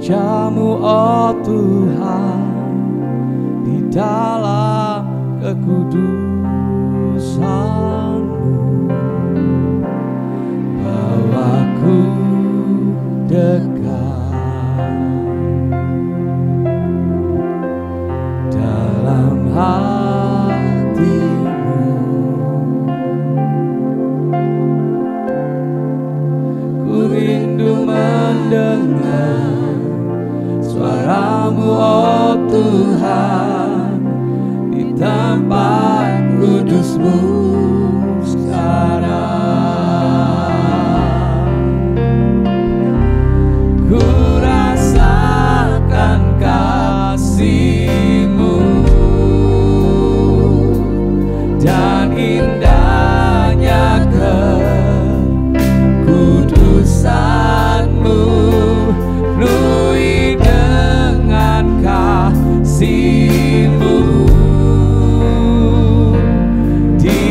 wajah-Mu oh Tuhan, di dalam kekudusan-Mu. Bawaku dekat dalam hati-Mu. Ku rindu mendengar suara-Mu oh Tuhan, di tempat kudus-Mu sekarang. Ku rasakan kasih-Mu dan indahnya kekudusan-Mu, penuhi dengan kasih-Mu di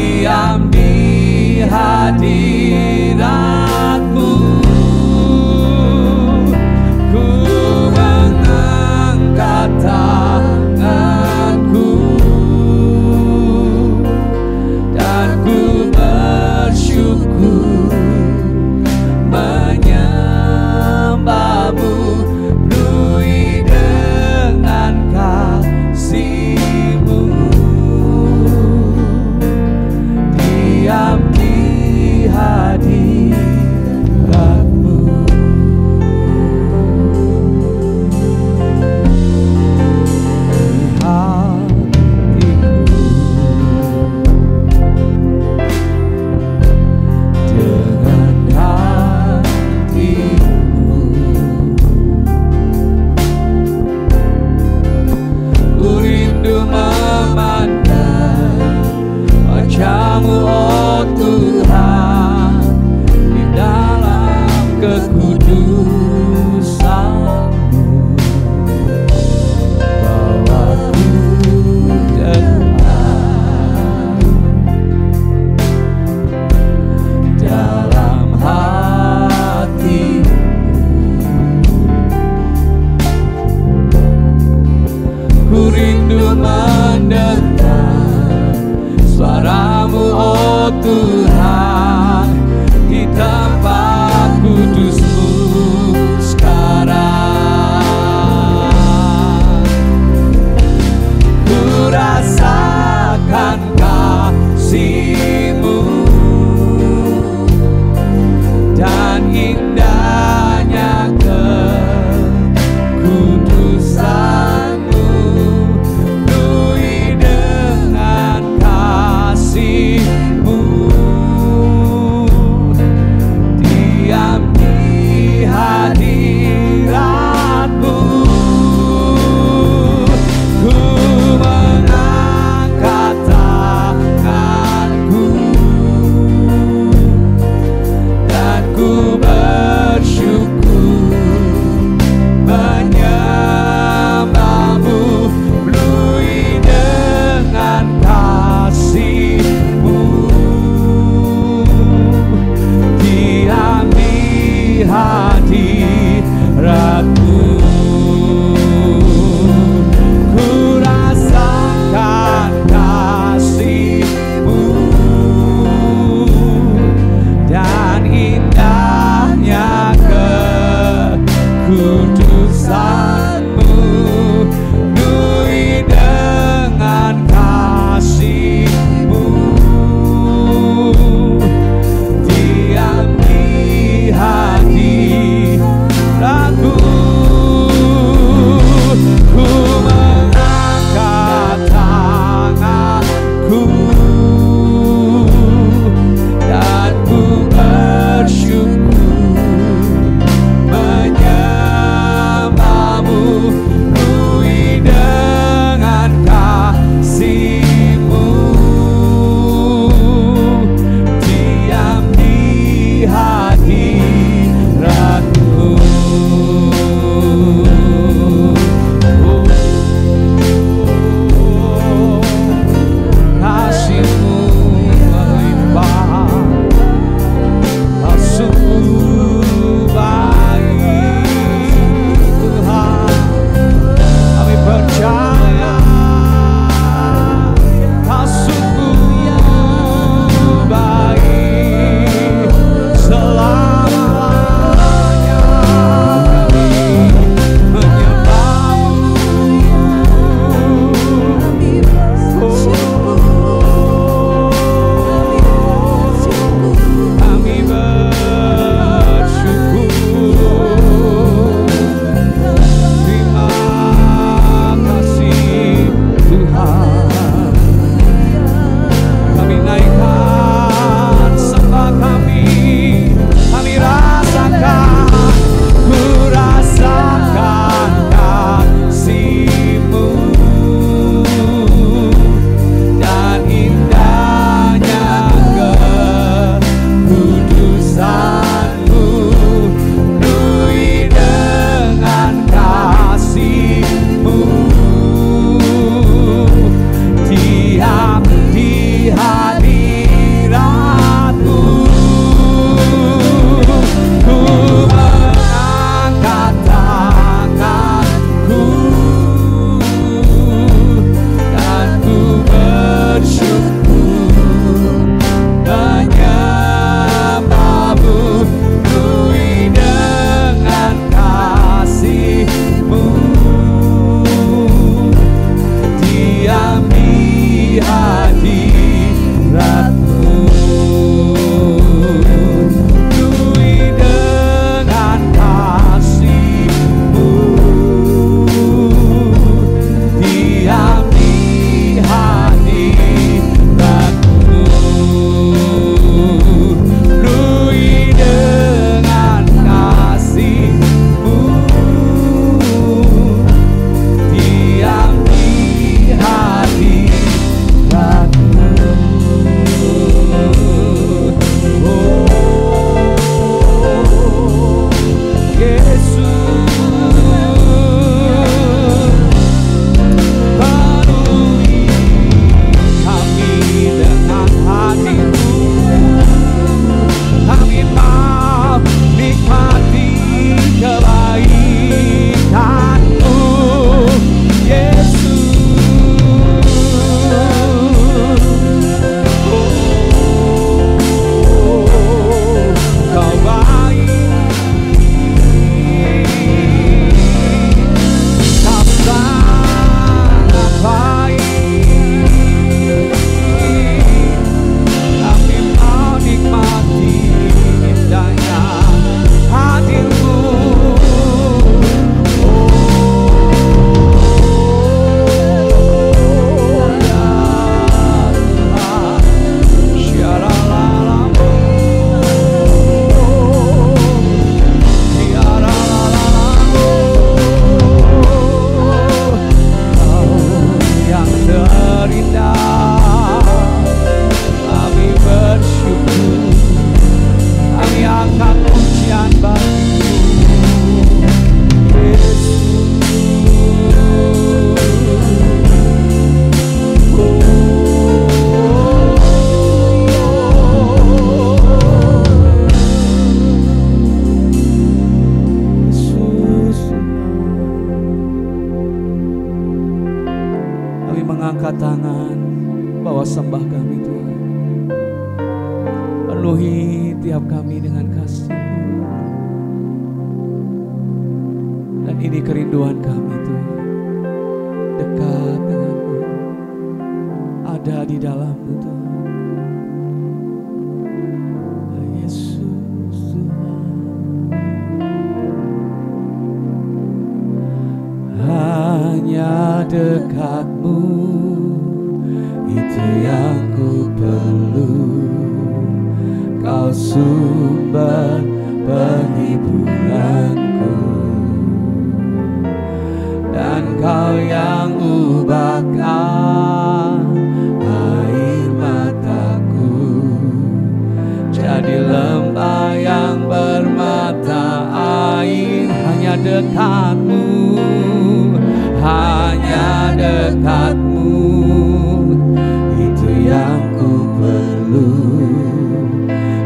angkat tangan, bawa sembah kami Tuhan. Penuhi tiap kami dengan kasih. Dan ini kerinduan kami Tuhan, dekat denganmu, ada di dalammu Tuhan. Yesus Tuhan, hanya dekatmu, itu yang ku perlu. Kau sumber penghiburanku, dan Kau yang ubahkan air mataku jadi lembah yang bermata air. Hanya dekatmu, hanya dekatmu, itu yang ku perlu.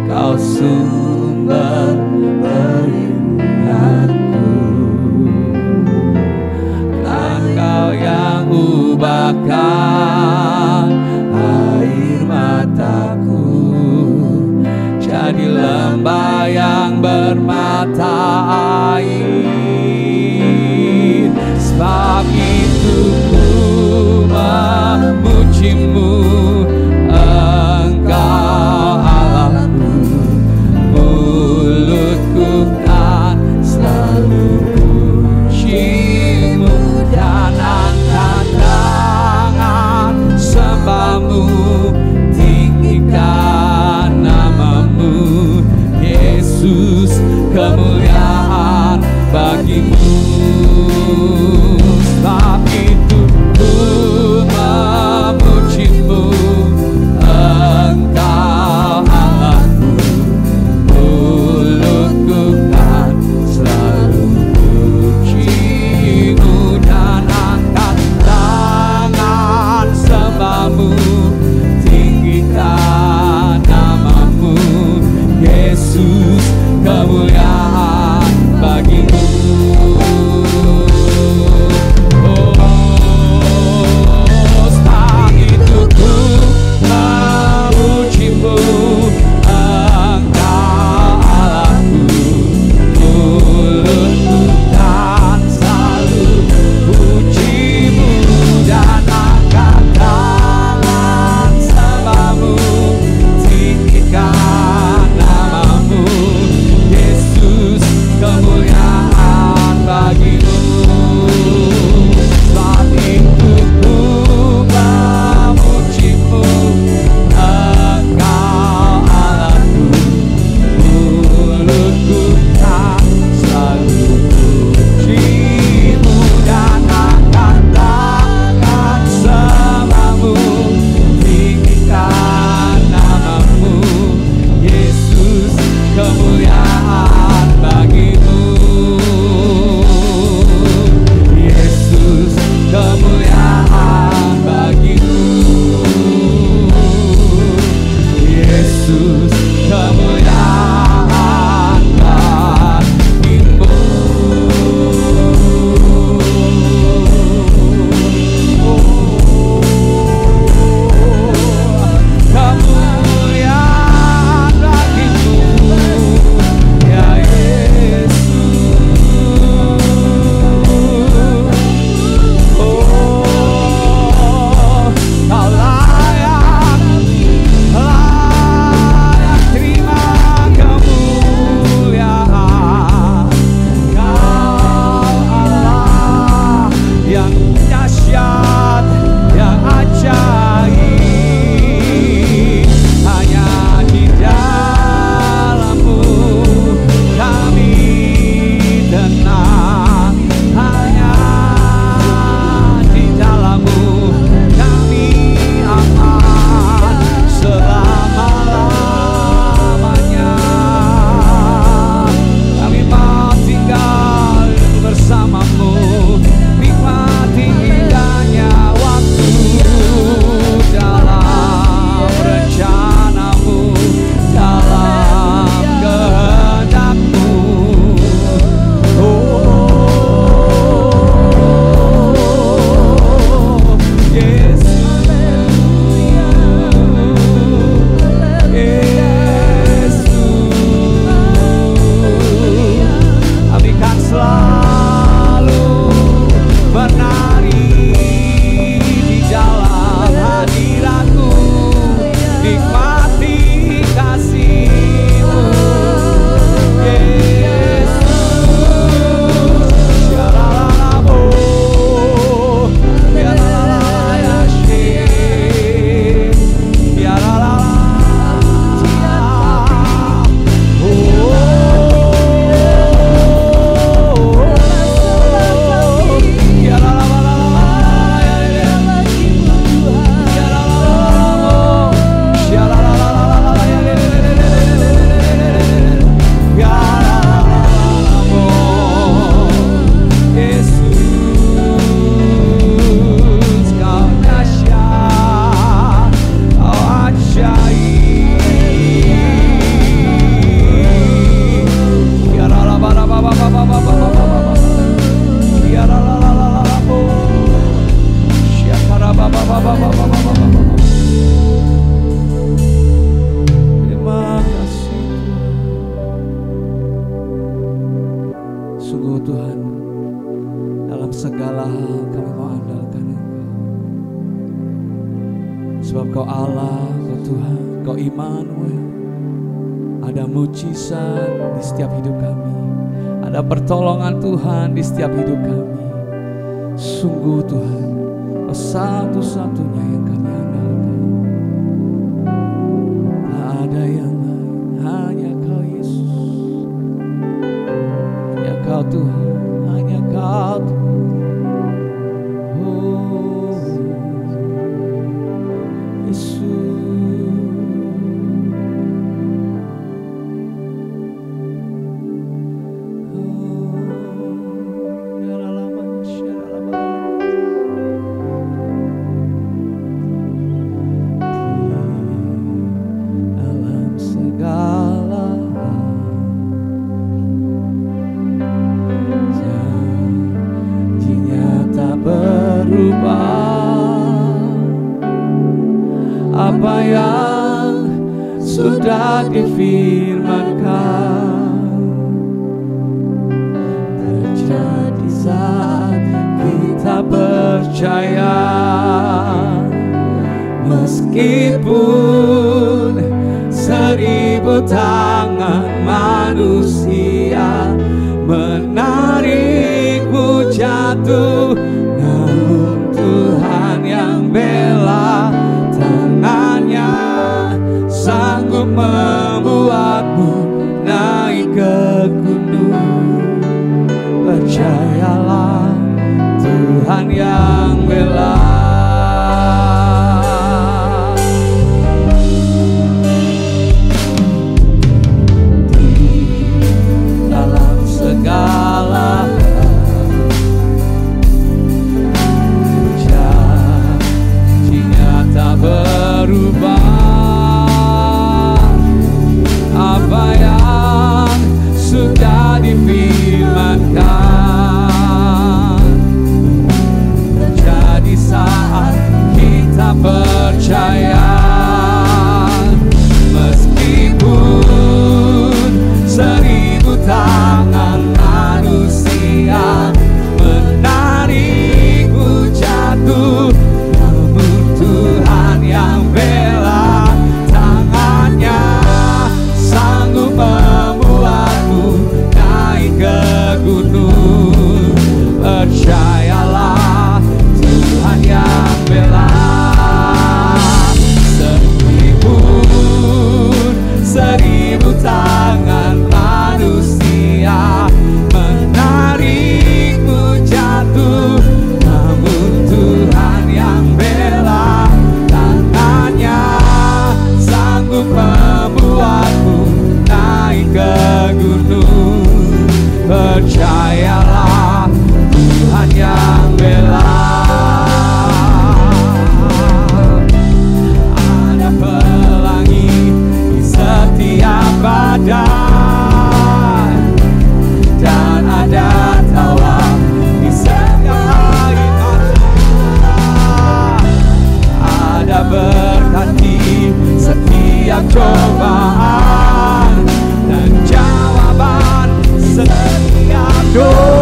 Kau sumber perlindunganku, dan Kau yang ubahkan air mataku jadi lembah yang bermata air. Sebab itu ku memujimu, Engkau Allahku, selalu menari di dalam hadiratku, nikmati kasih-Mu Yesus. Shalalamu di setiap hidup kami, ada pertolongan Tuhan di setiap hidup kami. Sungguh Tuhan, satu-satunya yang kami andalkan. Tak ada yang lain, hanya Kau Yesus. Ya Kau Tuhan, hanya Kau Tuhan. Oh Yesus. Apa yang sudah difirmankan terjadi saat kita percaya. Meskipun 1000 tangan manusia menarikmu jatuh, namun Tuhan yang bela tangannya sanggup membuatmu naik ke gunung. Percayalah, Tuhan yang bela. Di dalam segala berubah. Apa yang sudah difirmankan terjadi saat kita percaya. Meskipun 1000 tangan manusia menarikmu jatuh, Tuhan yang bela tangannya sanggup membuatmu naik ke gunung. Percayalah, Tuhan yang bela. Meskipun 1000 tangan manusia menarikmu jatuh, namun Tuhan yang bela tangannya sanggup membuatmu naik ke gunung. Percayalah, Tuhan yang bela. Ada pelangi di setiap badai, dan ada tawa di setiap air mata. Ada berkat di setiap cobaan dan jawaban setiap doa.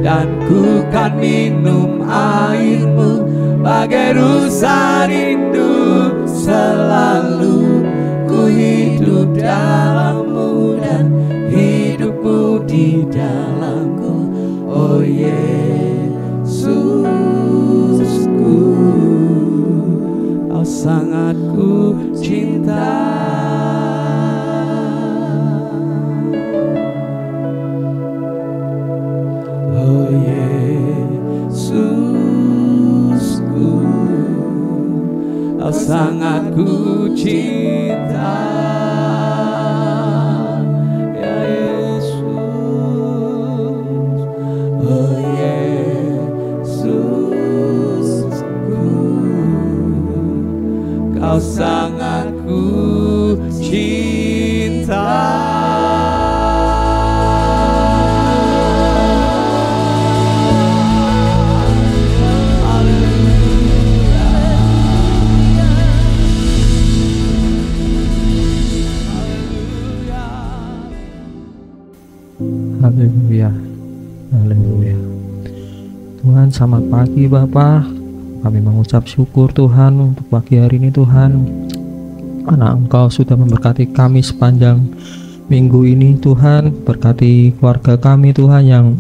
dan ku kan minum airmu. Bagai rusa rindu selalu ku hidup dalammu dan hidupmu di dalamku. Oh Yesusku, Kau sangat ku cinta. Oh Yesusku, Kau sangat ku cinta. Ya Yesus, oh Yesusku, Kau sangat ku cinta. Haleluya, haleluya. Tuhan, selamat pagi Bapa. Kami mengucap syukur Tuhan untuk pagi hari ini Tuhan, karena Engkau sudah memberkati kami sepanjang minggu ini Tuhan. Berkati keluarga kami Tuhan yang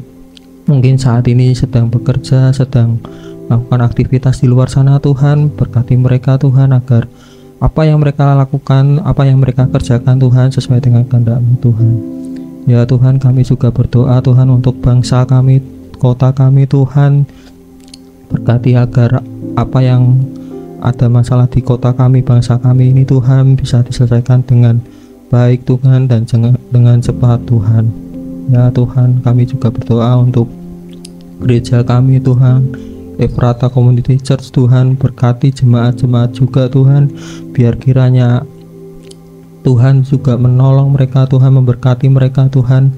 mungkin saat ini sedang bekerja, sedang melakukan aktivitas di luar sana Tuhan. Berkati mereka Tuhan, agar apa yang mereka lakukan, apa yang mereka kerjakan Tuhan, sesuai dengan kehendak-Mu Tuhan. Ya Tuhan, kami juga berdoa Tuhan untuk bangsa kami, kota kami Tuhan. Berkati agar apa yang ada masalah di kota kami, bangsa kami ini Tuhan, bisa diselesaikan dengan baik Tuhan, dan dengan cepat Tuhan. Ya Tuhan, kami juga berdoa untuk gereja kami Tuhan, Ephrata Community Church Tuhan. Berkati jemaat-jemaat juga Tuhan, biar kiranya Tuhan juga menolong mereka Tuhan, memberkati mereka Tuhan,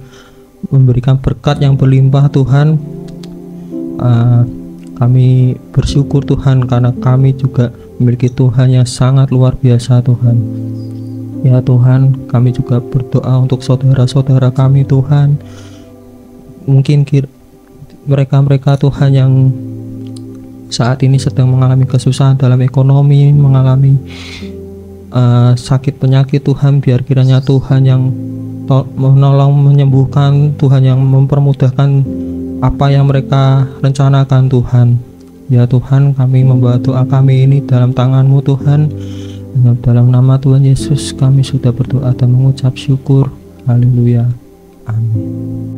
memberikan berkat yang berlimpah Tuhan. Kami bersyukur Tuhan, karena kami juga memiliki Tuhan yang sangat luar biasa Tuhan. Ya Tuhan, kami juga berdoa untuk saudara-saudara kami Tuhan. Mungkin mereka-mereka Tuhan yang saat ini sedang mengalami kesusahan dalam ekonomi, mengalami sakit penyakit Tuhan, biar kiranya Tuhan yang menolong, menyembuhkan, Tuhan yang mempermudahkan apa yang mereka rencanakan Tuhan. Ya Tuhan, kami membawa doa kami ini dalam tangan-Mu Tuhan. Dalam nama Tuhan Yesus kami sudah berdoa dan mengucap syukur. Haleluya, amin.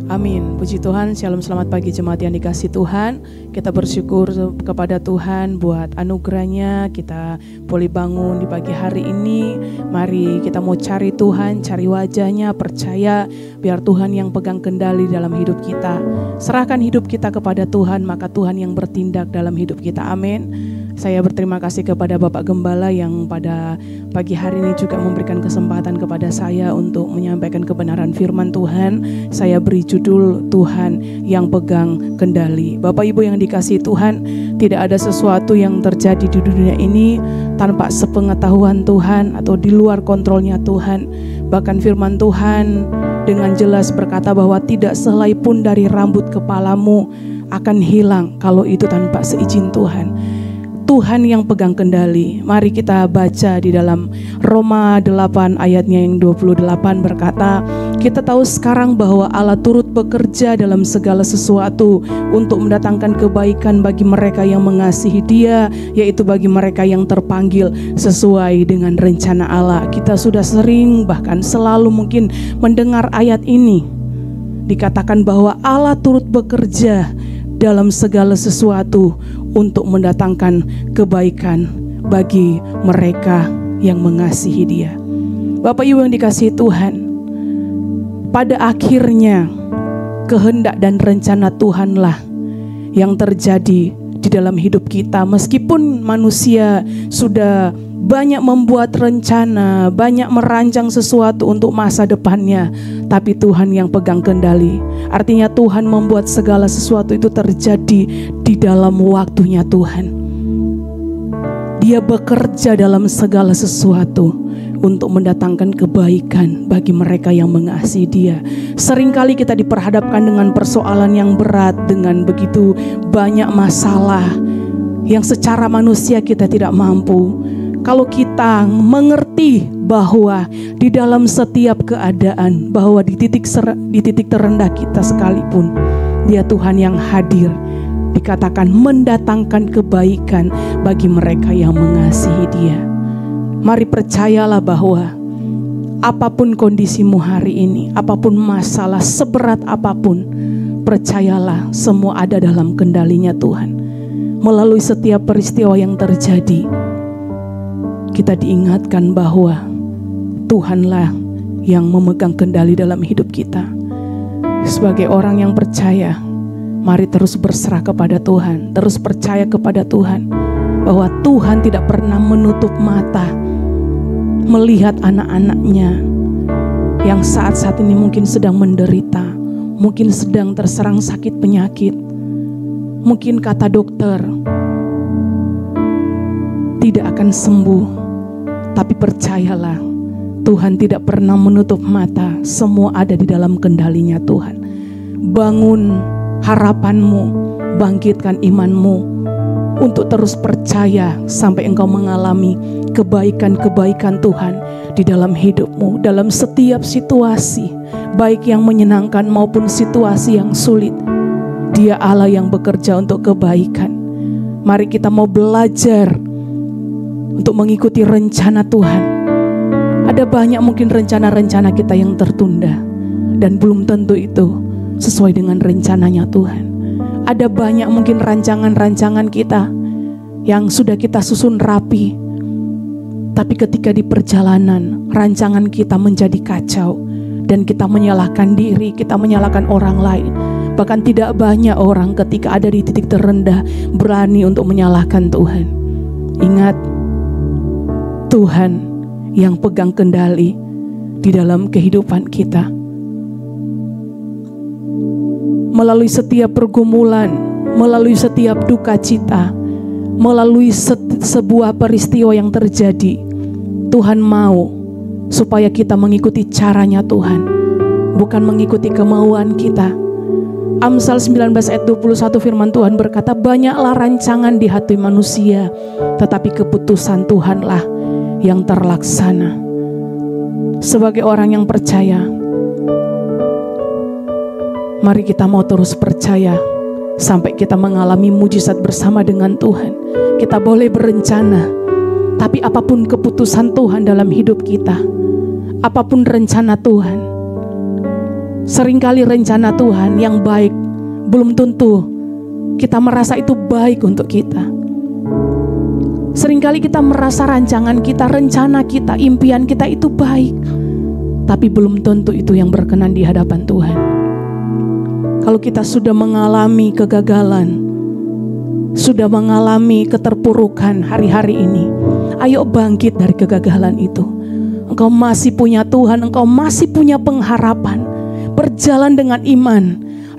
Amin. Puji Tuhan. Shalom, selamat pagi jemaat yang dikasih Tuhan. Kita bersyukur kepada Tuhan buat anugerahnya. Kita boleh bangun di pagi hari ini. Mari kita mau cari Tuhan, cari wajahnya, percaya biar Tuhan yang pegang kendali dalam hidup kita. Serahkan hidup kita kepada Tuhan, maka Tuhan yang bertindak dalam hidup kita. Amin. Saya berterima kasih kepada Bapak Gembala yang pada pagi hari ini juga memberikan kesempatan kepada saya untuk menyampaikan kebenaran firman Tuhan. Saya beri judul Tuhan yang pegang kendali. Bapak Ibu yang dikasihi Tuhan, tidak ada sesuatu yang terjadi di dunia ini tanpa sepengetahuan Tuhan atau di luar kontrolnya Tuhan. Bahkan firman Tuhan dengan jelas berkata bahwa tidak sehelai pun dari rambut kepalamu akan hilang kalau itu tanpa seizin Tuhan. Tuhan yang pegang kendali. Mari kita baca di dalam Roma 8 ayatnya yang 28 berkata, kita tahu sekarang bahwa Allah turut bekerja dalam segala sesuatu untuk mendatangkan kebaikan bagi mereka yang mengasihi Dia, yaitu bagi mereka yang terpanggil sesuai dengan rencana Allah. Kita sudah sering bahkan selalu mungkin mendengar ayat ini. Dikatakan bahwa Allah turut bekerja dalam segala sesuatu untuk mendatangkan kebaikan bagi mereka yang mengasihi Dia. Bapak Ibu yang dikasihi Tuhan, pada akhirnya kehendak dan rencana Tuhanlah yang terjadi di dalam hidup kita. Meskipun manusia sudah banyak membuat rencana, banyak merancang sesuatu untuk masa depannya, tapi Tuhan yang pegang kendali. Artinya Tuhan membuat segala sesuatu itu terjadi di dalam waktunya Tuhan. Dia bekerja dalam segala sesuatu. untuk mendatangkan kebaikan bagi mereka yang mengasihi Dia. Seringkali kita diperhadapkan dengan persoalan yang berat, dengan begitu banyak masalah yang secara manusia kita tidak mampu. Kalau kita mengerti bahwa di dalam setiap keadaan, bahwa di titik terendah kita sekalipun, Dia Tuhan yang hadir, dikatakan mendatangkan kebaikan bagi mereka yang mengasihi Dia. Mari percayalah bahwa apapun kondisimu hari ini, apapun masalah seberat apapun, percayalah semua ada dalam kendalinya Tuhan. Melalui setiap peristiwa yang terjadi, kita diingatkan bahwa Tuhanlah yang memegang kendali dalam hidup kita. Sebagai orang yang percaya, mari terus berserah kepada Tuhan, terus percaya kepada Tuhan, bahwa Tuhan tidak pernah menutup mata melihat anak-anaknya yang saat-saat ini mungkin sedang menderita, mungkin sedang terserang sakit penyakit. Mungkin kata dokter tidak akan sembuh, tapi percayalah, Tuhan tidak pernah menutup mata, semua ada di dalam kendalinya Tuhan. Bangun harapanmu, bangkitkan imanmu untuk terus percaya sampai engkau mengalami kebaikan-kebaikan Tuhan di dalam hidupmu, dalam setiap situasi, baik yang menyenangkan maupun situasi yang sulit. Dia Allah yang bekerja untuk kebaikan. Mari kita mau belajar untuk mengikuti rencana Tuhan. Ada banyak mungkin rencana-rencana kita yang tertunda, dan belum tentu itu sesuai dengan rencananya Tuhan. Ada banyak mungkin rancangan-rancangan kita yang sudah kita susun rapi, tapi ketika di perjalanan rancangan kita menjadi kacau dan kita menyalahkan diri, kita menyalahkan orang lain. Bahkan tidak banyak orang ketika ada di titik terendah berani untuk menyalahkan Tuhan. Ingat, Tuhan yang pegang kendali di dalam kehidupan kita. Melalui setiap pergumulan, melalui setiap duka cita, melalui sebuah peristiwa yang terjadi, Tuhan mau supaya kita mengikuti caranya Tuhan, bukan mengikuti kemauan kita. Amsal 19 ayat 21 firman Tuhan berkata, banyaklah rancangan di hati manusia, tetapi keputusan Tuhanlah yang terlaksana. Sebagai orang yang percaya, mari kita mau terus percaya sampai kita mengalami mujizat bersama dengan Tuhan. Kita boleh berencana, tapi apapun keputusan Tuhan dalam hidup kita, apapun rencana Tuhan, seringkali rencana Tuhan yang baik belum tentu kita merasa itu baik untuk kita. Seringkali kita merasa rancangan kita, rencana kita, impian kita itu baik, tapi belum tentu itu yang berkenan di hadapan Tuhan. Kalau kita sudah mengalami kegagalan, sudah mengalami keterpurukan hari-hari ini, ayo bangkit dari kegagalan itu. Engkau masih punya Tuhan, engkau masih punya pengharapan. Berjalan dengan iman,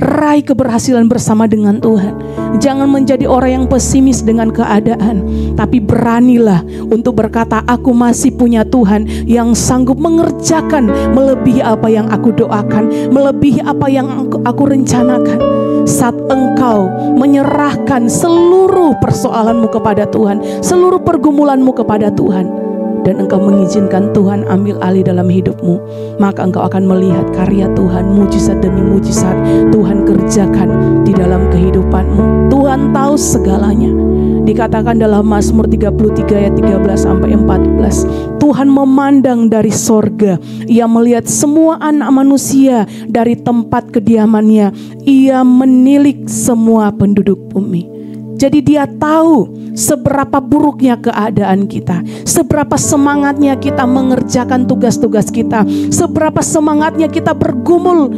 raih keberhasilan bersama dengan Tuhan. Jangan menjadi orang yang pesimis dengan keadaan, tapi beranilah untuk berkata, aku masih punya Tuhan yang sanggup mengerjakan melebihi apa yang aku doakan, melebihi apa yang aku rencanakan. Saat engkau menyerahkan seluruh persoalanmu kepada Tuhan, seluruh pergumulanmu kepada Tuhan, dan engkau mengizinkan Tuhan ambil alih dalam hidupmu, maka engkau akan melihat karya Tuhan, mujizat demi mujizat Tuhan kerjakan di dalam kehidupanmu. Tuhan tahu segalanya. Dikatakan dalam Mazmur 33 ayat 13 sampai 14, Tuhan memandang dari sorga, Ia melihat semua anak manusia dari tempat kediamannya, Ia menilik semua penduduk bumi. Jadi Dia tahu seberapa buruknya keadaan kita, seberapa semangatnya kita mengerjakan tugas-tugas kita, seberapa semangatnya kita bergumul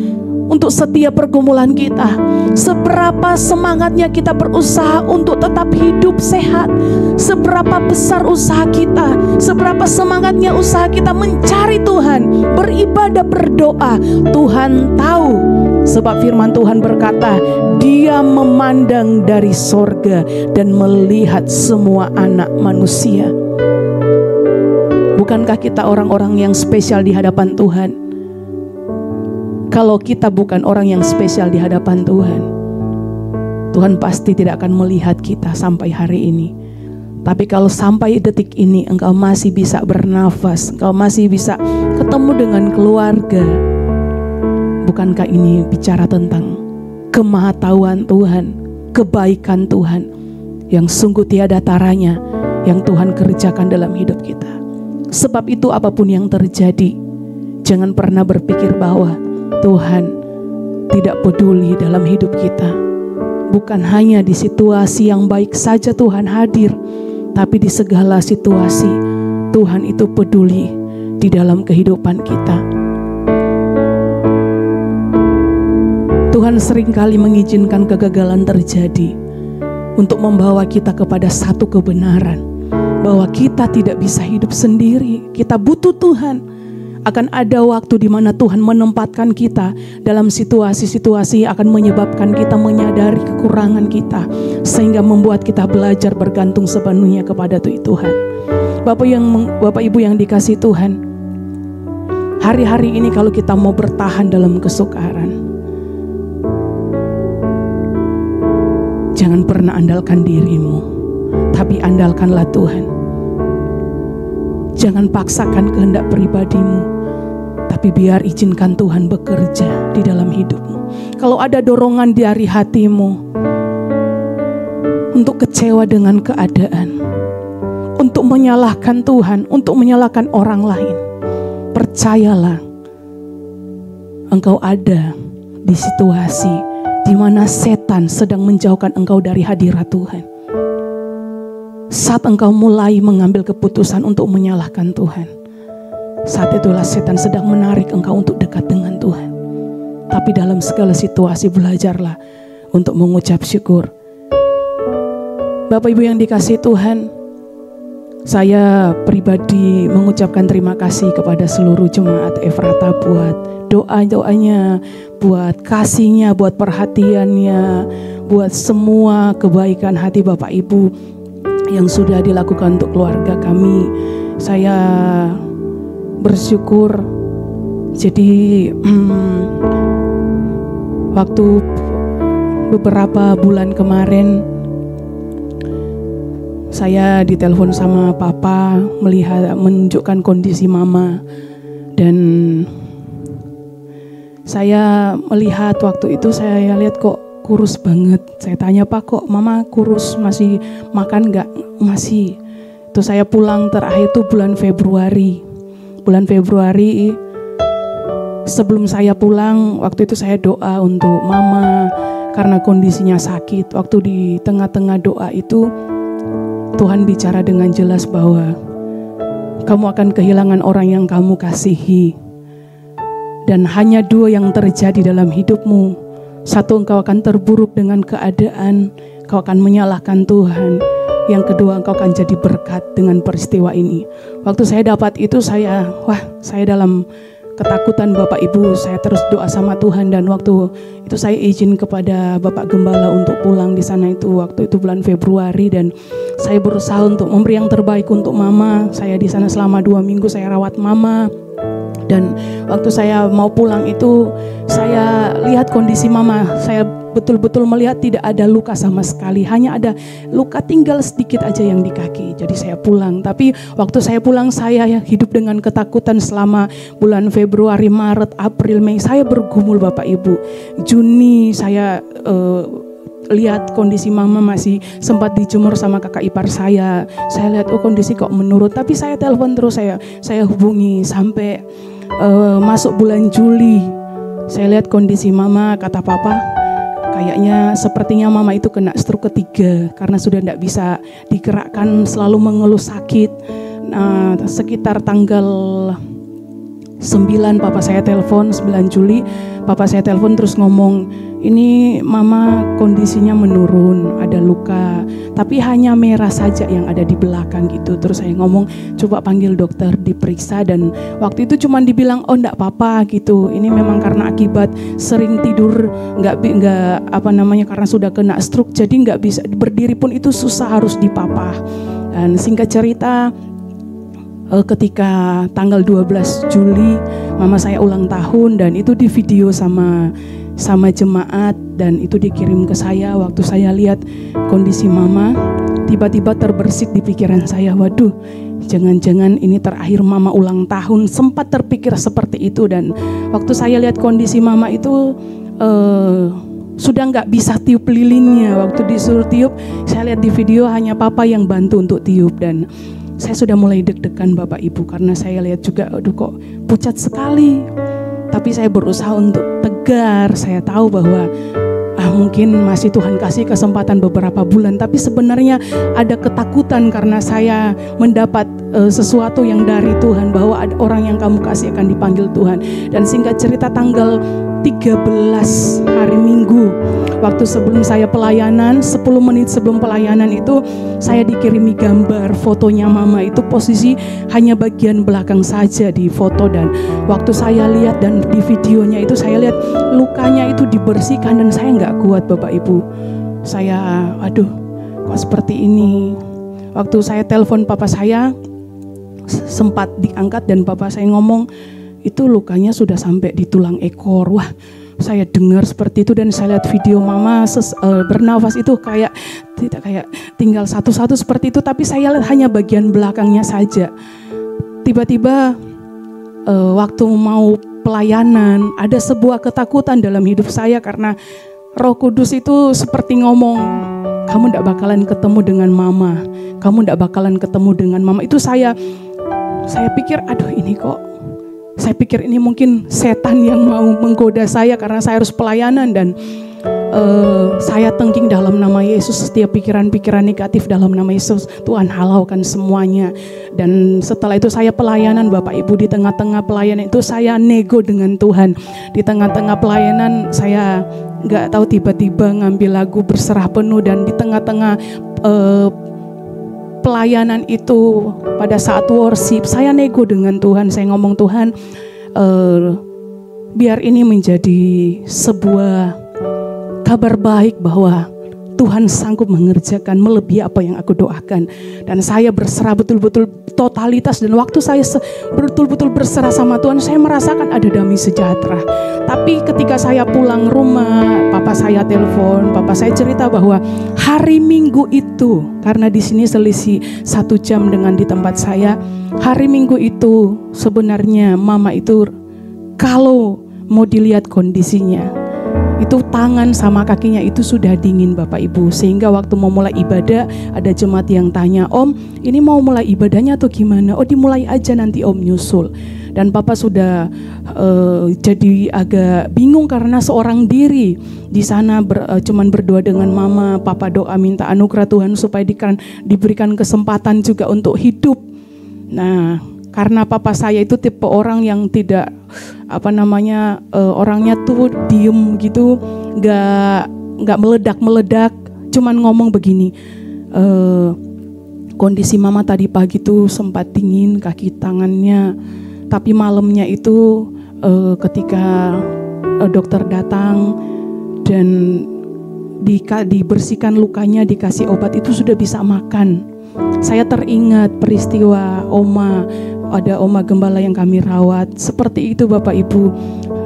untuk setiap pergumulan kita, seberapa semangatnya kita berusaha untuk tetap hidup sehat, seberapa besar usaha kita, seberapa semangatnya usaha kita mencari Tuhan, beribadah, berdoa. Tuhan tahu, sebab firman Tuhan berkata, Dia memandang dari sorga dan melihat semua anak manusia. Bukankah kita orang-orang yang spesial di hadapan Tuhan? Kalau kita bukan orang yang spesial di hadapan Tuhan, Tuhan pasti tidak akan melihat kita sampai hari ini. Tapi kalau sampai detik ini engkau masih bisa bernafas, engkau masih bisa ketemu dengan keluarga, bukankah ini bicara tentang kemahatauan Tuhan, kebaikan Tuhan yang sungguh tiada taranya yang Tuhan kerjakan dalam hidup kita. Sebab itu apapun yang terjadi, jangan pernah berpikir bahwa Tuhan tidak peduli dalam hidup kita. Bukan hanya di situasi yang baik saja Tuhan hadir, tapi di segala situasi Tuhan itu peduli di dalam kehidupan kita. Tuhan seringkali mengizinkan kegagalan terjadi untuk membawa kita kepada satu kebenaran, bahwa kita tidak bisa hidup sendiri, kita butuh Tuhan. Akan ada waktu di mana Tuhan menempatkan kita dalam situasi-situasi yang akan menyebabkan kita menyadari kekurangan kita, sehingga membuat kita belajar bergantung sepenuhnya kepada Tuhan. Bapak Ibu yang dikasihi Tuhan, hari-hari ini kalau kita mau bertahan dalam kesukaran, jangan pernah andalkan dirimu, tapi andalkanlah Tuhan. Jangan paksakan kehendak pribadimu, tapi biar izinkan Tuhan bekerja di dalam hidupmu. Kalau ada dorongan dari hatimu untuk kecewa dengan keadaan, untuk menyalahkan Tuhan, untuk menyalahkan orang lain, percayalah, engkau ada di situasi di mana setan sedang menjauhkan engkau dari hadirat Tuhan. Saat engkau mulai mengambil keputusan untuk menyalahkan Tuhan, saat itulah setan sedang menarik engkau untuk dekat dengan Tuhan. Tapi dalam segala situasi belajarlah untuk mengucap syukur. Bapak Ibu yang dikasihi Tuhan, saya pribadi mengucapkan terima kasih kepada seluruh jemaat Efrata buat doa-doanya, buat kasihnya, buat perhatiannya, buat semua kebaikan hati Bapak Ibu yang sudah dilakukan untuk keluarga kami. Saya bersyukur. Jadi waktu beberapa bulan kemarin saya ditelepon sama papa menunjukkan kondisi mama, dan saya melihat waktu itu saya lihat kok kurus banget. Saya tanya, Pak, kok mama kurus, masih makan gak? Masih. Itu saya pulang terakhir itu bulan Februari. Bulan Februari sebelum saya pulang, waktu itu saya doa untuk mama karena kondisinya sakit. Waktu di tengah-tengah doa itu Tuhan bicara dengan jelas bahwa kamu akan kehilangan orang yang kamu kasihi. Dan hanya dua yang terjadi dalam hidupmu. Satu, engkau akan terburuk dengan keadaan, engkau akan menyalahkan Tuhan. Yang kedua, engkau akan jadi berkat dengan peristiwa ini. Waktu saya dapat itu saya dalam ketakutan Bapak Ibu. Saya terus doa sama Tuhan, dan waktu itu saya izin kepada Bapak Gembala untuk pulang di sana itu. Waktu itu bulan Februari, dan saya berusaha untuk memberi yang terbaik untuk mama. Saya di sana selama 2 minggu saya rawat mama. Dan waktu saya mau pulang itu, saya lihat kondisi mama. Saya betul-betul melihat tidak ada luka sama sekali. Hanya ada luka tinggal sedikit aja yang di kaki. Jadi saya pulang. Tapi waktu saya pulang, saya hidup dengan ketakutan selama bulan Februari, Maret, April, Mei. Saya bergumul Bapak Ibu. Juni saya lihat kondisi mama masih sempat dijemur sama kakak ipar saya. Saya lihat kondisi kok menurun. Tapi saya telepon terus, saya hubungi sampai masuk bulan Juli. Saya lihat kondisi mama, kata papa, kayaknya sepertinya mama itu kena stroke ketiga karena sudah tidak bisa digerakkan, selalu mengeluh sakit. Nah, sekitar tanggal 9 papa saya telepon, 9 Juli papa saya telepon terus ngomong, ini mama kondisinya menurun, ada luka, tapi hanya merah saja yang ada di belakang gitu. Terus saya ngomong, coba panggil dokter diperiksa, dan waktu itu cuma dibilang, oh enggak apa-apa gitu, ini memang karena akibat sering tidur, karena sudah kena stroke, jadi nggak bisa berdiri pun itu susah, harus dipapah. Dan singkat cerita, ketika tanggal 12 Juli mama saya ulang tahun, dan itu di video sama jemaat, dan itu dikirim ke saya. Waktu saya lihat kondisi mama, tiba-tiba terbersit di pikiran saya, waduh, jangan-jangan ini terakhir mama ulang tahun. Sempat terpikir seperti itu. Dan waktu saya lihat kondisi mama itu sudah nggak bisa tiup lilinnya. Waktu disuruh tiup, saya lihat di video hanya papa yang bantu untuk tiup, dan saya sudah mulai deg-degan Bapak Ibu, karena saya lihat juga, aduh kok pucat sekali. Tapi saya berusaha untuk tegar. Saya tahu bahwa mungkin masih Tuhan kasih kesempatan beberapa bulan, tapi sebenarnya ada ketakutan karena saya mendapat sesuatu yang dari Tuhan, bahwa ada orang yang kamu kasih akan dipanggil Tuhan. Dan singkat cerita, tanggal 13 hari Minggu, waktu sebelum saya pelayanan, 10 menit sebelum pelayanan itu saya dikirimi gambar fotonya mama. Itu posisi hanya bagian belakang saja di foto, dan waktu saya lihat dan di videonya itu saya lihat lukanya itu dibersihkan, dan saya nggak kuat Bapak Ibu. Saya aduh kok seperti ini. Waktu saya telepon papa saya, sempat diangkat dan papa saya ngomong, itu lukanya sudah sampai di tulang ekor. Wah, saya dengar seperti itu, dan saya lihat video mama bernafas itu kayak tidak kayak tinggal satu-satu seperti itu, tapi saya lihat hanya bagian belakangnya saja. Tiba-tiba waktu mau pelayanan, ada sebuah ketakutan dalam hidup saya, karena Roh Kudus itu seperti ngomong, kamu tidak bakalan ketemu dengan mama, kamu tidak bakalan ketemu dengan mama. Itu saya pikir, aduh ini kok, saya pikir ini mungkin setan yang mau menggoda saya karena saya harus pelayanan, dan saya tengking dalam nama Yesus, setiap pikiran-pikiran negatif dalam nama Yesus Tuhan halaukan semuanya. Dan setelah itu saya pelayanan Bapak Ibu. Di tengah-tengah pelayanan itu saya nego dengan Tuhan. Di tengah-tengah pelayanan saya nggak tahu, tiba-tiba ngambil lagu Berserah Penuh, dan di tengah-tengah pelayanan itu pada saat worship saya nego dengan Tuhan. Saya ngomong, Tuhan, biar ini menjadi sebuah kabar baik bahwa Tuhan sanggup mengerjakan melebihi apa yang aku doakan. Dan saya berserah betul-betul totalitas, dan waktu saya betul-betul berserah sama Tuhan, saya merasakan ada damai sejahtera. Tapi ketika saya pulang rumah, papa saya telepon, papa saya cerita bahwa hari Minggu itu, karena di sini selisih 1 jam dengan di tempat saya, hari Minggu itu sebenarnya mama itu kalau mau dilihat kondisinya, itu tangan sama kakinya itu sudah dingin Bapak Ibu. Sehingga waktu mau mulai ibadah, ada jemaat yang tanya, Om ini mau mulai ibadahnya atau gimana? Oh dimulai aja, nanti Om nyusul. Dan Papa sudah jadi agak bingung karena seorang diri di sana cuman berdoa dengan mama. Papa doa minta anugerah Tuhan supaya diberikan kesempatan juga untuk hidup. Nah, karena papa saya itu tipe orang yang tidak orangnya tuh diem gitu, nggak meledak, cuman ngomong begini, kondisi mama tadi pagi tuh sempat dingin kaki tangannya, tapi malamnya itu ketika dokter datang dan dibersihkan lukanya, dikasih obat, itu sudah bisa makan. Saya teringat peristiwa ada oma gembala yang kami rawat. Seperti itu Bapak Ibu,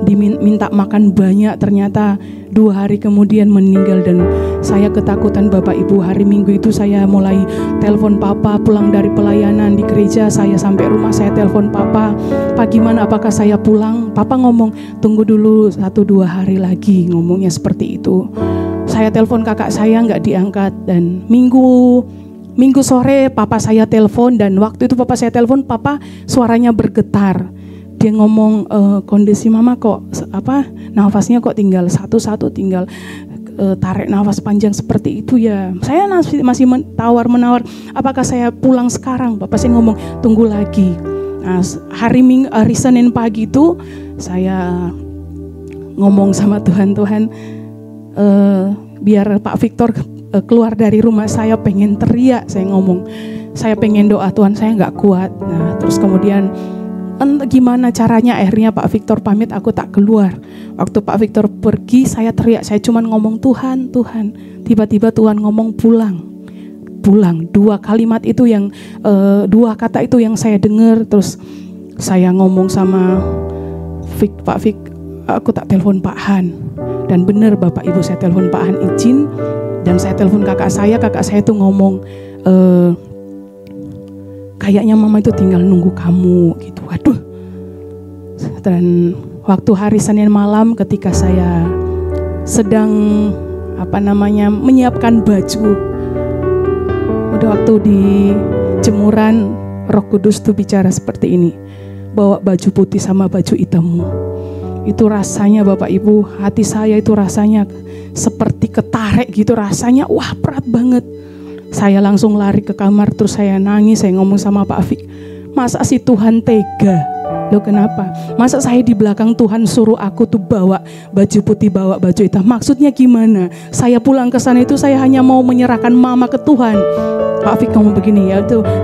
diminta makan banyak, ternyata 2 hari kemudian meninggal. Dan saya ketakutan Bapak Ibu. Hari Minggu itu saya mulai telepon papa, pulang dari pelayanan di gereja, saya sampai rumah saya telepon papa, Pak gimana, apakah saya pulang? Papa ngomong tunggu dulu 1-2 hari lagi, ngomongnya seperti itu. Saya telepon kakak saya nggak diangkat, dan Minggu sore papa saya telepon, dan waktu itu papa saya telepon, papa suaranya bergetar. Dia ngomong, kondisi mama kok nafasnya kok tinggal satu-satu, tinggal tarik nafas panjang seperti itu ya. Saya masih menawar, apakah saya pulang sekarang? Papa saya ngomong tunggu lagi. Nah, hari Senin pagi itu saya ngomong sama Tuhan, biar Pak Victor keluar dari rumah, saya pengen teriak. Saya ngomong, saya pengen doa, Tuhan saya gak kuat. Nah terus kemudian entah gimana caranya, akhirnya Pak Victor pamit, aku tak keluar. Waktu Pak Victor pergi, saya teriak, saya cuma ngomong Tuhan. Tiba-tiba Tuhan ngomong pulang. pulang. 2 kalimat itu yang 2 kata itu yang saya dengar. Terus saya ngomong sama Pak Fik, aku tak telepon Pak Han. Dan benar Bapak Ibu, saya telepon Pak Han izin. Dan saya telepon kakak saya tuh ngomong, kayaknya mama itu tinggal nunggu kamu gitu. Waduh. Dan waktu hari Senin malam ketika saya sedang menyiapkan baju, udah waktu di jemuran, Roh Kudus tuh bicara seperti ini, bawa baju putih sama baju hitammu. Itu rasanya Bapak Ibu, hati saya itu rasanya seperti ketarik gitu, rasanya wah berat banget. Saya langsung lari ke kamar, terus saya nangis, saya ngomong sama Pak Afik, masa si Tuhan tega? Loh kenapa? Masa saya di belakang Tuhan suruh aku tuh bawa baju putih, bawa baju hitam? Maksudnya gimana? Saya pulang ke sana itu saya hanya mau menyerahkan mama ke Tuhan. Pak Afik ngomong begini,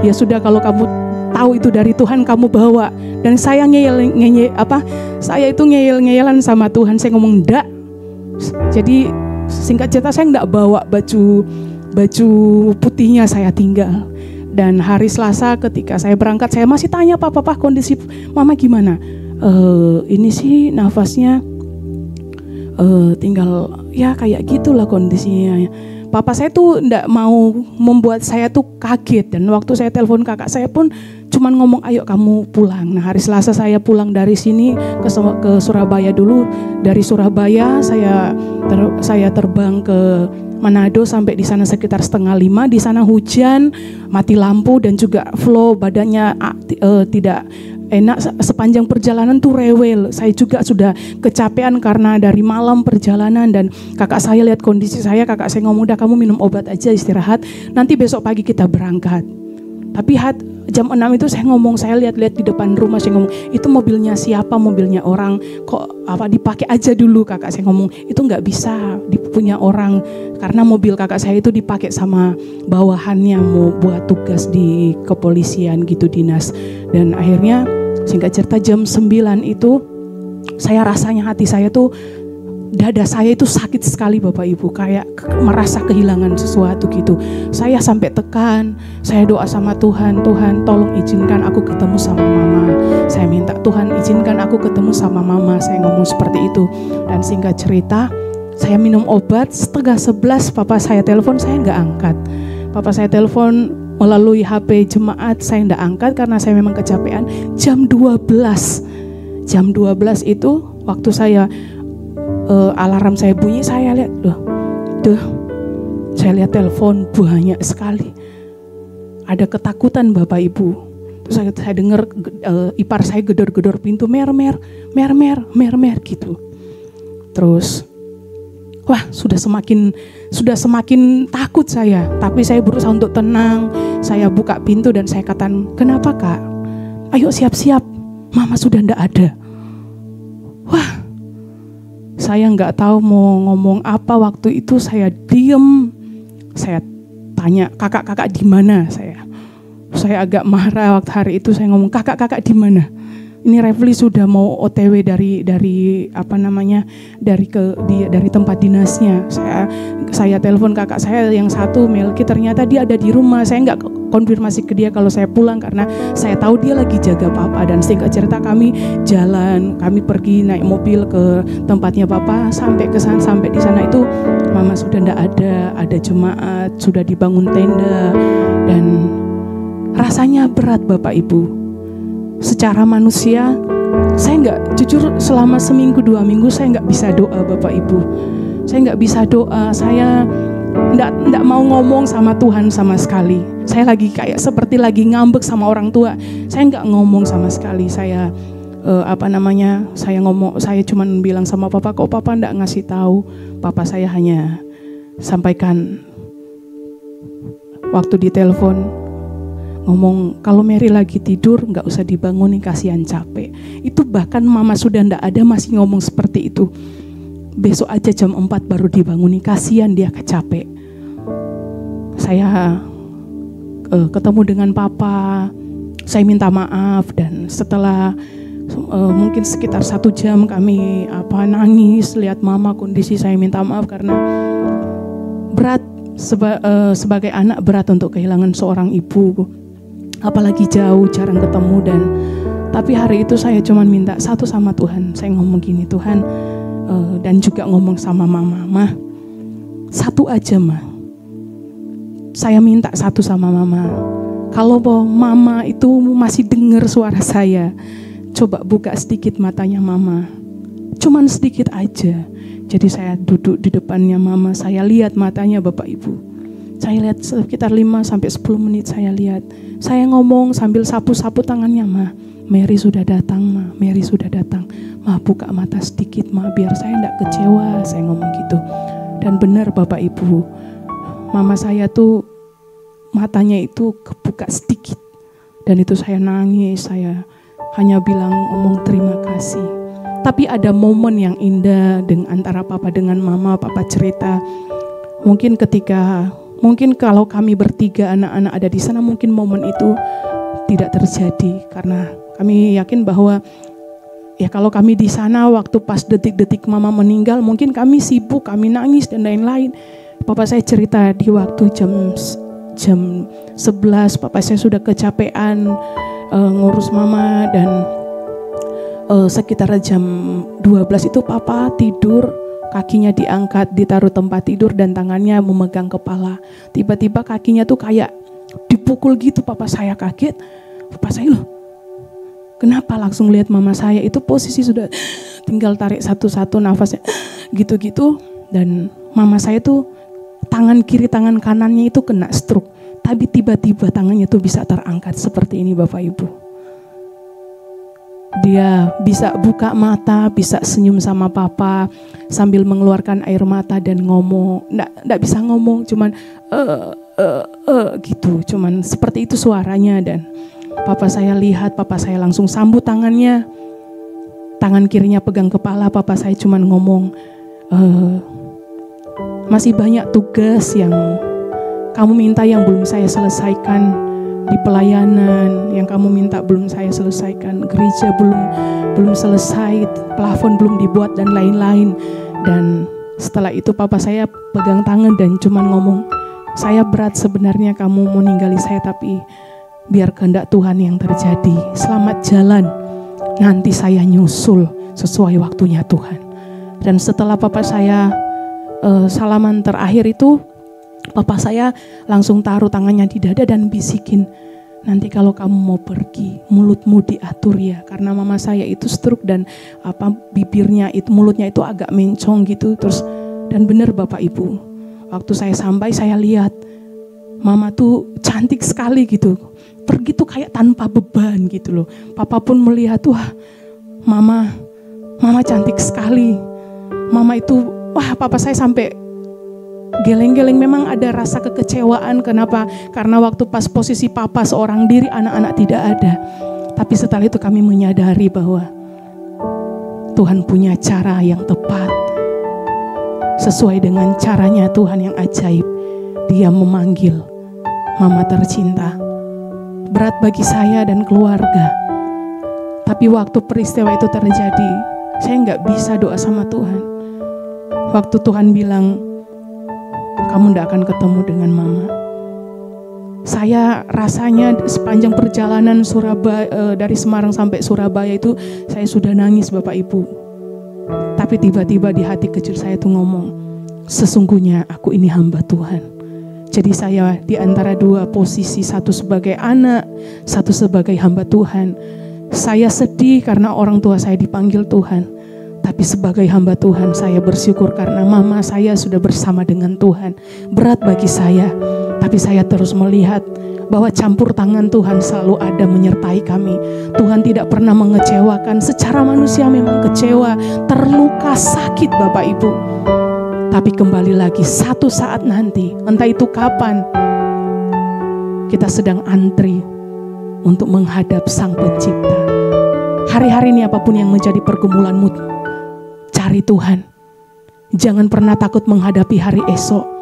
ya sudah kalau kamu tahu itu dari Tuhan kamu bawa. Dan saya saya itu ngeyel-ngeyelan sama Tuhan. Saya ngomong enggak. Jadi singkat cerita saya enggak bawa baju putihnya, saya tinggal. Dan hari Selasa ketika saya berangkat, saya masih tanya papa kondisi mama gimana? Ini sih nafasnya tinggal ya kayak gitulah kondisinya. Papa saya tuh enggak mau membuat saya tuh kaget. Dan waktu saya telepon kakak saya pun cuman ngomong ayo kamu pulang. Nah hari Selasa saya pulang dari sini ke Surabaya dulu. Dari Surabaya saya terbang ke Manado, sampai di sana sekitar 4:30. Di sana hujan, mati lampu dan juga flow badannya tidak enak. Sepanjang perjalanan tuh rewel. Saya juga sudah kecapean karena dari malam perjalanan. Dan kakak saya lihat kondisi saya, kakak saya ngomong udah kamu minum obat aja, istirahat, nanti besok pagi kita berangkat. Tapi jam 6 itu saya lihat-lihat di depan rumah, saya ngomong itu mobilnya siapa, mobilnya orang, kok dipakai aja dulu. Kakak saya ngomong itu nggak bisa punya orang, karena mobil kakak saya itu dipakai sama bawahannya mau buat tugas di kepolisian gitu, dinas. Dan akhirnya singkat cerita jam 9 itu saya rasanya hati saya tuh, dada saya itu sakit sekali Bapak Ibu, kayak merasa kehilangan sesuatu gitu. Saya sampai tekan, saya doa sama Tuhan, Tuhan tolong izinkan aku ketemu sama mama. Saya minta Tuhan izinkan aku ketemu sama mama, saya ngomong seperti itu. Dan singkat cerita, saya minum obat, 10:30 papa saya telepon, saya nggak angkat. Papa saya telepon melalui HP jemaat, saya nggak angkat karena saya memang kecapean. Jam 12 itu waktu saya alarm saya bunyi, saya lihat saya lihat telepon banyak sekali. Ada ketakutan Bapak Ibu. Terus saya dengar ipar saya gedor-gedor pintu, mer gitu. Terus wah sudah semakin takut saya. Tapi saya berusaha untuk tenang. Saya buka pintu dan saya katakan, kenapa Kak? Ayo siap-siap, mama sudah ndak ada. Wah, saya nggak tahu mau ngomong apa. Waktu itu saya diem. Saya tanya, kakak di mana? Saya agak marah waktu hari itu. Saya ngomong, kakak di mana? Ini Refli sudah mau OTW dari tempat dinasnya. Saya telepon kakak saya yang satu, Melki, ternyata dia ada di rumah. Saya nggak konfirmasi ke dia kalau saya pulang karena saya tahu dia lagi jaga papa. Dan singkat cerita kami pergi naik mobil ke tempatnya papa. Sampai di sana itu mama sudah nggak ada jemaat, sudah dibangun tenda. Dan rasanya berat Bapak Ibu. Secara manusia, saya jujur selama seminggu 2 minggu saya nggak bisa doa Bapak Ibu. Saya nggak bisa doa, saya nggak mau ngomong sama Tuhan sama sekali. Saya seperti lagi ngambek sama orang tua. Saya nggak ngomong sama sekali. Saya saya cuma bilang sama papa, kok papa nggak ngasih tahu. Papa saya hanya sampaikan waktu di telepon, ngomong kalau Mary lagi tidur nggak usah dibangunin, kasihan capek. Itu bahkan mama sudah ndak ada masih ngomong seperti itu. Besok aja jam 4 baru dibangunin, kasihan dia capek. Saya ketemu dengan papa, saya minta maaf. Dan setelah mungkin sekitar 1 jam kami nangis lihat mama kondisi, saya minta maaf karena berat. Sebagai anak berat untuk kehilangan seorang ibu, apalagi jauh, jarang ketemu. Tapi hari itu saya cuma minta satu sama Tuhan. Saya ngomong gini, Tuhan, dan juga ngomong sama mama, "Mah, satu aja mah. Saya minta satu sama mama. Kalau mama itu masih dengar suara saya, coba buka sedikit matanya mama. Cuman sedikit aja." Jadi saya duduk di depannya mama, saya lihat matanya Bapak Ibu. Saya lihat sekitar 5-10 menit saya lihat. Saya ngomong sambil sapu-sapu tangannya, "Ma, Mary sudah datang, Ma. Mary sudah datang. Ma, buka mata sedikit, Ma, biar saya enggak kecewa." Saya ngomong gitu. Dan benar Bapak Ibu, mama saya tuh matanya itu kebuka sedikit. Dan itu saya nangis, saya hanya ngomong terima kasih. Tapi ada momen yang indah antara papa dengan mama. Papa cerita, mungkin kalau kami bertiga anak-anak ada di sana, mungkin momen itu tidak terjadi. Karena kami yakin bahwa ya kalau kami di sana waktu pas detik-detik mama meninggal, mungkin kami sibuk, kami nangis dan lain-lain. Papa saya cerita di waktu jam 11, papa saya sudah kecapean ngurus mama, dan sekitar jam 12 itu papa tidur, kakinya diangkat, ditaruh tempat tidur dan tangannya memegang kepala. Tiba-tiba kakinya tuh kayak dipukul gitu, papa saya kaget. Papa saya, "Loh, kenapa?" Langsung lihat mama saya itu posisi sudah tinggal tarik satu-satu nafasnya gitu-gitu. Dan mama saya tuh tangan kiri tangan kanannya itu kena stroke. Tapi tiba-tiba tangannya tuh bisa terangkat seperti ini Bapak Ibu. Dia bisa buka mata, bisa senyum sama papa sambil mengeluarkan air mata dan ngomong. Nggak bisa ngomong, cuman gitu. Cuman seperti itu suaranya. Dan papa saya lihat, papa saya langsung sambut tangannya. Tangan kirinya pegang kepala, papa saya cuman ngomong, "Masih banyak tugas yang kamu minta yang belum saya selesaikan. Di pelayanan yang kamu minta belum saya selesaikan, gereja belum selesai, plafon belum dibuat dan lain-lain." Dan setelah itu papa saya pegang tangan dan cuman ngomong, "Saya berat sebenarnya kamu mau ninggali saya, tapi biar kehendak Tuhan yang terjadi. Selamat jalan, nanti saya nyusul sesuai waktunya Tuhan." Dan setelah papa saya salaman terakhir itu, papa saya langsung taruh tangannya di dada dan bisikin, "Nanti kalau kamu mau pergi, mulutmu diatur ya." Karena mama saya itu stroke dan bibirnya itu, mulutnya itu agak mencong gitu. Terus dan benar Bapak Ibu, waktu saya sampai saya lihat mama tuh cantik sekali gitu. Pergi tuh kayak tanpa beban gitu loh. Papa pun melihat, wah mama cantik sekali. Mama itu, wah papa saya sampai geleng-geleng. Memang ada rasa kekecewaan. Kenapa? Karena waktu pas posisi papa seorang diri, anak-anak tidak ada. Tapi setelah itu kami menyadari bahwa Tuhan punya cara yang tepat. Sesuai dengan caranya Tuhan yang ajaib. Dia memanggil mama tercinta. Berat bagi saya dan keluarga. Tapi waktu peristiwa itu terjadi, saya nggak bisa doa sama Tuhan. Waktu Tuhan bilang, kamu tidak akan ketemu dengan mama. Saya rasanya sepanjang perjalanan Surabaya, dari Semarang sampai Surabaya itu saya sudah nangis Bapak Ibu. Tapi tiba-tiba di hati kecil saya tuh ngomong, sesungguhnya aku ini hamba Tuhan. Jadi saya di antara dua posisi, satu sebagai anak, satu sebagai hamba Tuhan. Saya sedih karena orang tua saya dipanggil Tuhan. Tapi sebagai hamba Tuhan saya bersyukur karena mama saya sudah bersama dengan Tuhan. Berat bagi saya, tapi saya terus melihat bahwa campur tangan Tuhan selalu ada menyertai kami. Tuhan tidak pernah mengecewakan. Secara manusia memang kecewa, terluka, sakit Bapak Ibu. Tapi kembali lagi satu saat nanti, entah itu kapan, kita sedang antri untuk menghadap Sang Pencipta. Hari-hari ini apapun yang menjadi pergumulanmu, cari Tuhan. Jangan pernah takut menghadapi hari esok.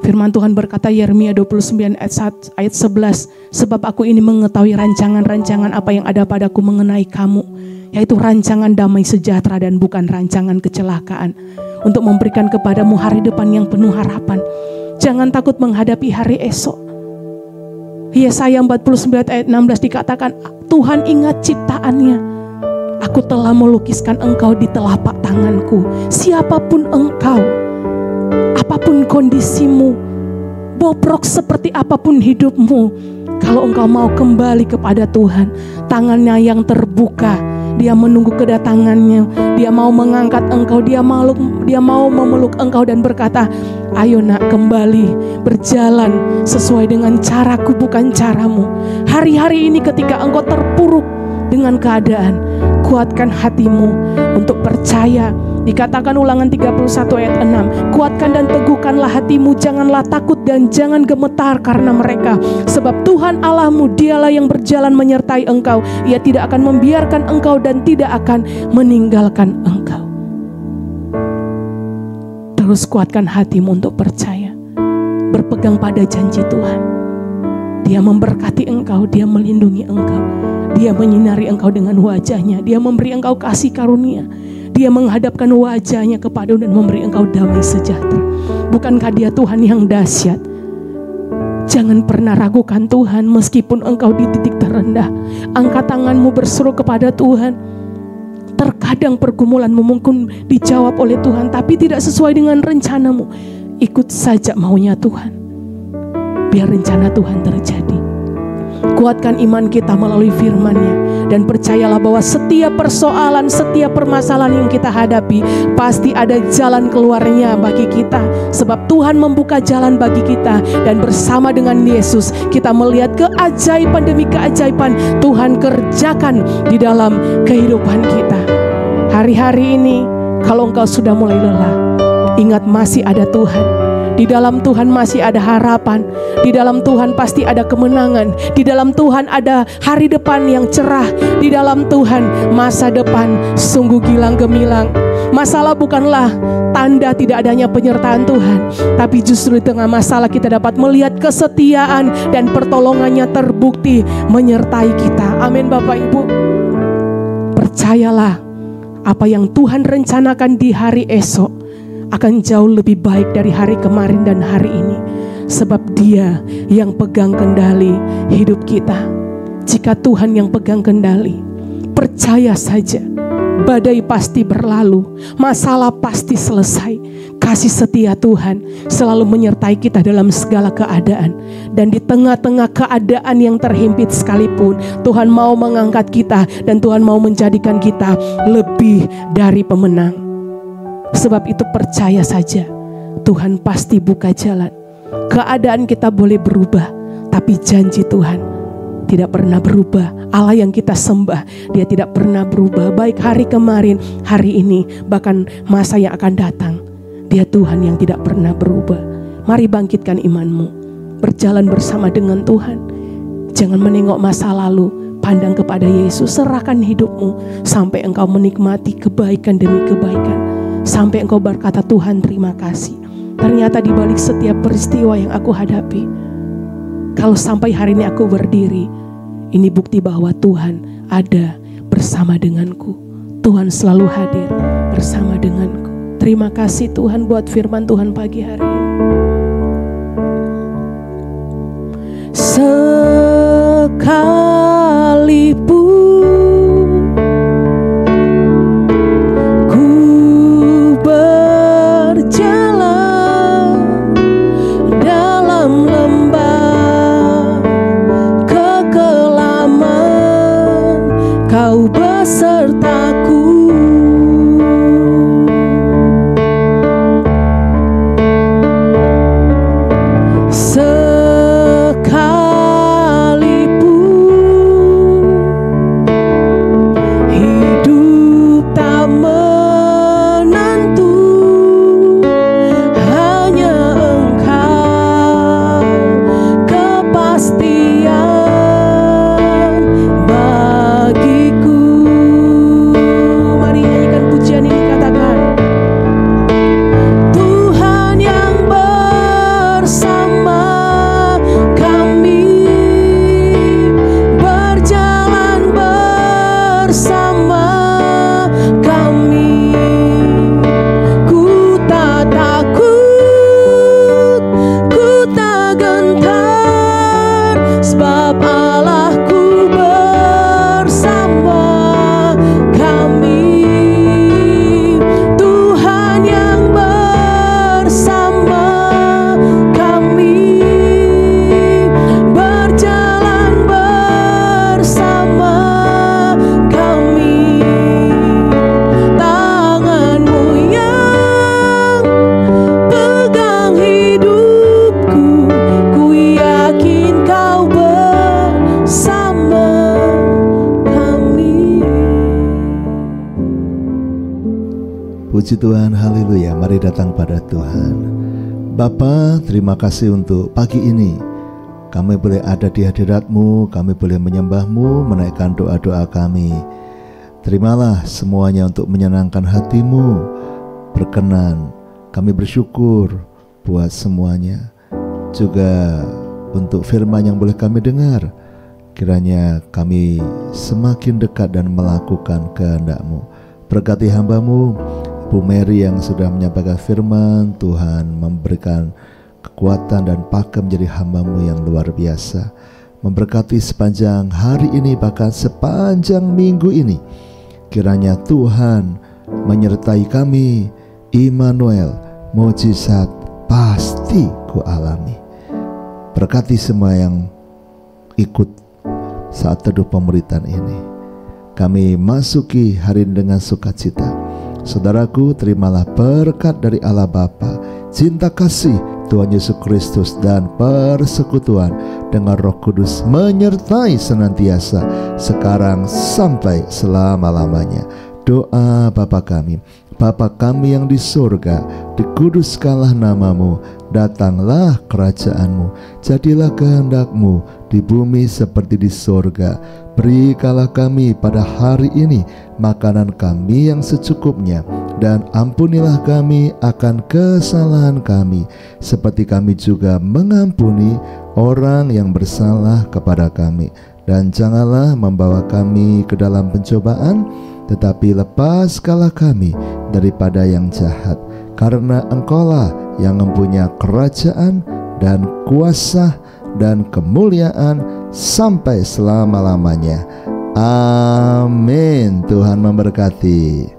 Firman Tuhan berkata Yeremia 29 ayat 11, sebab aku ini mengetahui rancangan-rancangan apa yang ada padaku mengenai kamu, yaitu rancangan damai sejahtera dan bukan rancangan kecelakaan, untuk memberikan kepadamu hari depan yang penuh harapan. Jangan takut menghadapi hari esok. Yesaya 49 ayat 16 dikatakan, Tuhan ingat ciptaannya. Aku telah melukiskan engkau di telapak tanganku. Siapapun engkau, apapun kondisimu, bobrok seperti apapun hidupmu, kalau engkau mau kembali kepada Tuhan, tangannya yang terbuka, Dia menunggu kedatangannya. Dia mau mengangkat engkau, Dia mau memeluk engkau dan berkata, ayo nak, kembali berjalan sesuai dengan caraku, bukan caramu. Hari-hari ini ketika engkau terpuruk dengan keadaan, kuatkan hatimu untuk percaya. Dikatakan Ulangan 31 ayat 6, kuatkan dan teguhkanlah hatimu, janganlah takut dan jangan gemetar karena mereka. Sebab Tuhan Allahmu, Dialah yang berjalan menyertai engkau. Ia tidak akan membiarkan engkau dan tidak akan meninggalkan engkau. Terus kuatkan hatimu untuk percaya, berpegang pada janji Tuhan. Dia memberkati engkau, Dia melindungi engkau, Dia menyinari engkau dengan wajahnya, Dia memberi engkau kasih karunia, Dia menghadapkan wajahnya kepadamu dan memberi engkau damai sejahtera. Bukankah Dia Tuhan yang dahsyat? Jangan pernah ragukan Tuhan meskipun engkau di titik terendah. Angkat tanganmu berseru kepada Tuhan. Terkadang pergumulanmu mungkin dijawab oleh Tuhan, tapi tidak sesuai dengan rencanamu. Ikut saja maunya Tuhan, biar rencana Tuhan terjadi. Kuatkan iman kita melalui firman-Nya, dan percayalah bahwa setiap persoalan, setiap permasalahan yang kita hadapi, pasti ada jalan keluarnya bagi kita. Sebab Tuhan membuka jalan bagi kita, dan bersama dengan Yesus kita melihat keajaiban demi keajaiban Tuhan kerjakan di dalam kehidupan kita. Hari-hari ini kalau engkau sudah mulai lelah, ingat masih ada Tuhan. Di dalam Tuhan masih ada harapan. Di dalam Tuhan pasti ada kemenangan. Di dalam Tuhan ada hari depan yang cerah. Di dalam Tuhan masa depan sungguh gilang gemilang. Masalah bukanlah tanda tidak adanya penyertaan Tuhan, tapi justru di tengah masalah kita dapat melihat kesetiaan dan pertolongannya terbukti menyertai kita. Amin Bapak Ibu. Percayalah, apa yang Tuhan rencanakan di hari esok akan jauh lebih baik dari hari kemarin dan hari ini. Sebab Dia yang pegang kendali hidup kita. Jika Tuhan yang pegang kendali, percaya saja, badai pasti berlalu, masalah pasti selesai. Kasih setia Tuhan selalu menyertai kita dalam segala keadaan. Dan di tengah-tengah keadaan yang terhimpit sekalipun, Tuhan mau mengangkat kita dan Tuhan mau menjadikan kita lebih dari pemenang. Sebab itu percaya saja, Tuhan pasti buka jalan. Keadaan kita boleh berubah, tapi janji Tuhan tidak pernah berubah. Allah yang kita sembah, Dia tidak pernah berubah. Baik hari kemarin, hari ini, bahkan masa yang akan datang, Dia Tuhan yang tidak pernah berubah. Mari bangkitkan imanmu, berjalan bersama dengan Tuhan. Jangan menengok masa lalu, pandang kepada Yesus. Serahkan hidupmu sampai engkau menikmati kebaikan demi kebaikan. Sampai engkau berkata, Tuhan terima kasih. Ternyata di balik setiap peristiwa yang aku hadapi, kalau sampai hari ini aku berdiri, ini bukti bahwa Tuhan ada bersama denganku. Tuhan selalu hadir bersama denganku. Terima kasih Tuhan buat firman Tuhan pagi hari ini. Sekalipun besertaku, Puji Tuhan, haleluya. Mari datang pada Tuhan. Bapa, terima kasih untuk pagi ini. Kami boleh ada di hadirat-Mu, kami boleh menyembah-Mu, menaikkan doa-doa kami. Terimalah semuanya untuk menyenangkan hati-Mu. Berkenan, kami bersyukur buat semuanya. Juga untuk firman yang boleh kami dengar. Kiranya kami semakin dekat dan melakukan kehendak-Mu. Berkati hamba-Mu, Bu Mary yang sudah menyampaikan firman. Tuhan memberikan kekuatan dan pakem menjadi hamba-Mu yang luar biasa. Memberkati sepanjang hari ini, bahkan sepanjang minggu ini. Kiranya Tuhan menyertai kami. Immanuel, mujizat pasti ku alami. Berkati semua yang ikut saat teduh pemberitaan ini. Kami masuki hari ini dengan sukacita. Saudaraku, terimalah berkat dari Allah Bapa, cinta kasih Tuhan Yesus Kristus, dan persekutuan dengan Roh Kudus menyertai senantiasa sekarang sampai selama-lamanya. Doa Bapa kami. Bapa kami yang di surga, dikuduskanlah nama-Mu, datanglah kerajaan-Mu, jadilah kehendak-Mu di bumi seperti di surga. Berikanlah kami pada hari ini makanan kami yang secukupnya, dan ampunilah kami akan kesalahan kami, seperti kami juga mengampuni orang yang bersalah kepada kami. Dan janganlah membawa kami ke dalam pencobaan, tetapi lepaskanlah kami daripada yang jahat. Karena Engkaulah yang mempunyai kerajaan dan kuasa dan kemuliaan sampai selama-lamanya. Amin. Tuhan memberkati.